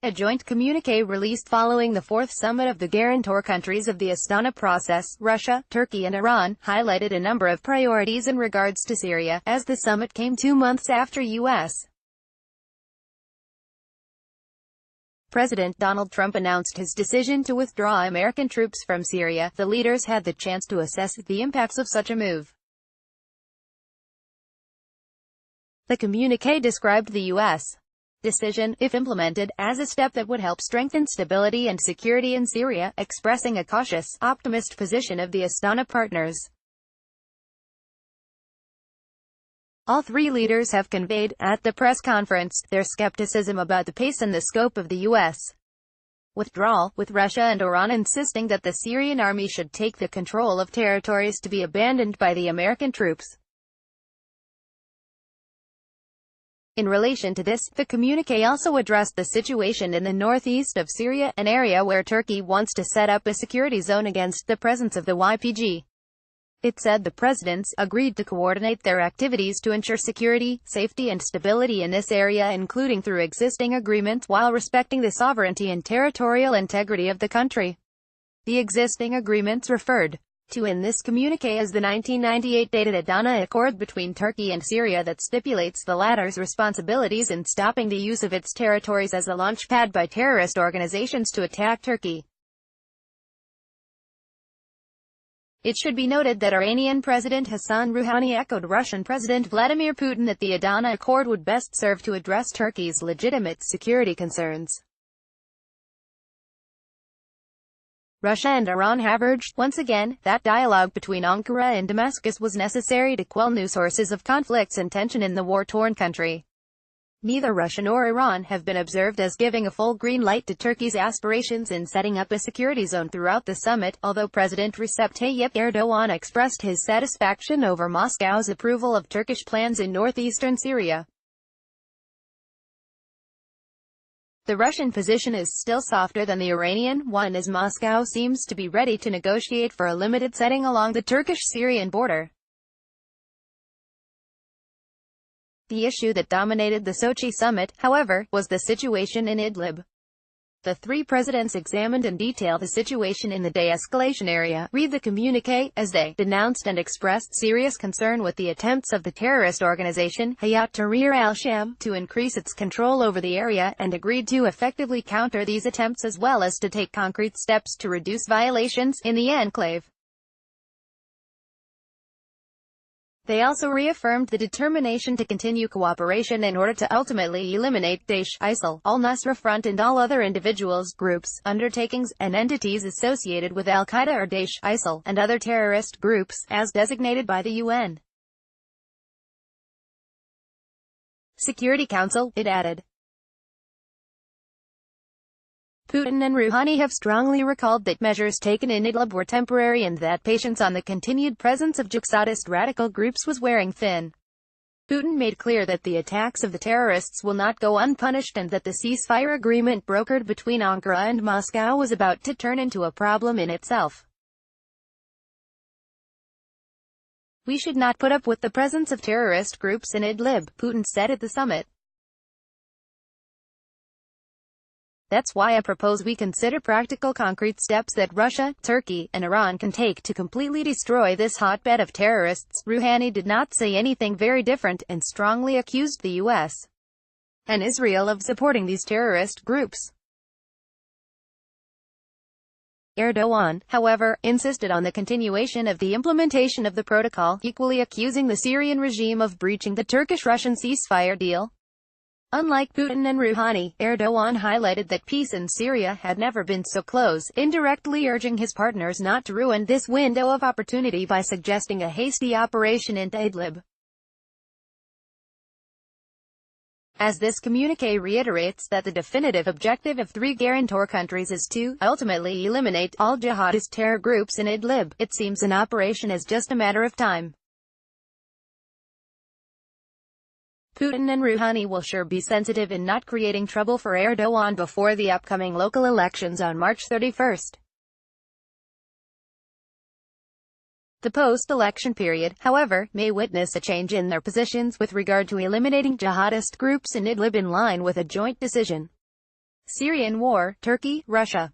A joint communiqué released following the fourth summit of the guarantor countries of the Astana Process, Russia, Turkey and Iran, highlighted a number of priorities in regards to Syria, as the summit came 2 months after U.S. President Donald Trump announced his decision to withdraw American troops from Syria. The leaders had the chance to assess the impacts of such a move. The communiqué described the U.S. decision, if implemented, as a step that would help strengthen stability and security in Syria, expressing a cautious, optimist position of the Astana partners. All three leaders have conveyed, at the press conference, their skepticism about the pace and the scope of the U.S. withdrawal, with Russia and Iran insisting that the Syrian army should take the control of territories to be abandoned by the American troops. In relation to this, the communiqué also addressed the situation in the northeast of Syria, an area where Turkey wants to set up a security zone against the presence of the YPG. It said the presidents agreed to coordinate their activities to ensure security, safety and stability in this area, including through existing agreements, while respecting the sovereignty and territorial integrity of the country. The existing agreements referred to in this communiqué as the 1998 dated Adana Accord between Turkey and Syria that stipulates the latter's responsibilities in stopping the use of its territories as a launchpad by terrorist organizations to attack Turkey. It should be noted that Iranian President Hassan Rouhani echoed Russian President Vladimir Putin that the Adana Accord would best serve to address Turkey's legitimate security concerns. Russia and Iran have urged, once again, that dialogue between Ankara and Damascus was necessary to quell new sources of conflicts and tension in the war-torn country. Neither Russia nor Iran have been observed as giving a full green light to Turkey's aspirations in setting up a security zone throughout the summit, although President Recep Tayyip Erdogan expressed his satisfaction over Moscow's approval of Turkish plans in northeastern Syria. The Russian position is still softer than the Iranian one, as Moscow seems to be ready to negotiate for a limited setting along the Turkish-Syrian border. The issue that dominated the Sochi summit, however, was the situation in Idlib. The three presidents examined in detail the situation in the de-escalation area, read the communiqué, as they denounced and expressed serious concern with the attempts of the terrorist organization, Hayat Tahrir al-Sham, to increase its control over the area, and agreed to effectively counter these attempts as well as to take concrete steps to reduce violations in the enclave. They also reaffirmed the determination to continue cooperation in order to ultimately eliminate Daesh, ISIL, al-Nusra Front and all other individuals, groups, undertakings, and entities associated with al-Qaeda or Daesh, ISIL, and other terrorist groups, as designated by the UN Security Council, it added. Putin and Rouhani have strongly recalled that measures taken in Idlib were temporary and that patience on the continued presence of jihadist radical groups was wearing thin. Putin made clear that the attacks of the terrorists will not go unpunished and that the ceasefire agreement brokered between Ankara and Moscow was about to turn into a problem in itself. We should not put up with the presence of terrorist groups in Idlib, Putin said at the summit. That's why I propose we consider practical concrete steps that Russia, Turkey, and Iran can take to completely destroy this hotbed of terrorists. Rouhani did not say anything very different, and strongly accused the U.S. and Israel of supporting these terrorist groups. Erdogan, however, insisted on the continuation of the implementation of the protocol, equally accusing the Syrian regime of breaching the Turkish-Russian ceasefire deal. Unlike Putin and Rouhani, Erdogan highlighted that peace in Syria had never been so close, indirectly urging his partners not to ruin this window of opportunity by suggesting a hasty operation into Idlib. As this communiqué reiterates that the definitive objective of three guarantor countries is to ultimately eliminate all jihadist terror groups in Idlib, it seems an operation is just a matter of time. Putin and Rouhani will sure be sensitive in not creating trouble for Erdogan before the upcoming local elections on March 31. The post-election period, however, may witness a change in their positions with regard to eliminating jihadist groups in Idlib in line with a joint decision. Syrian war, Turkey, Russia.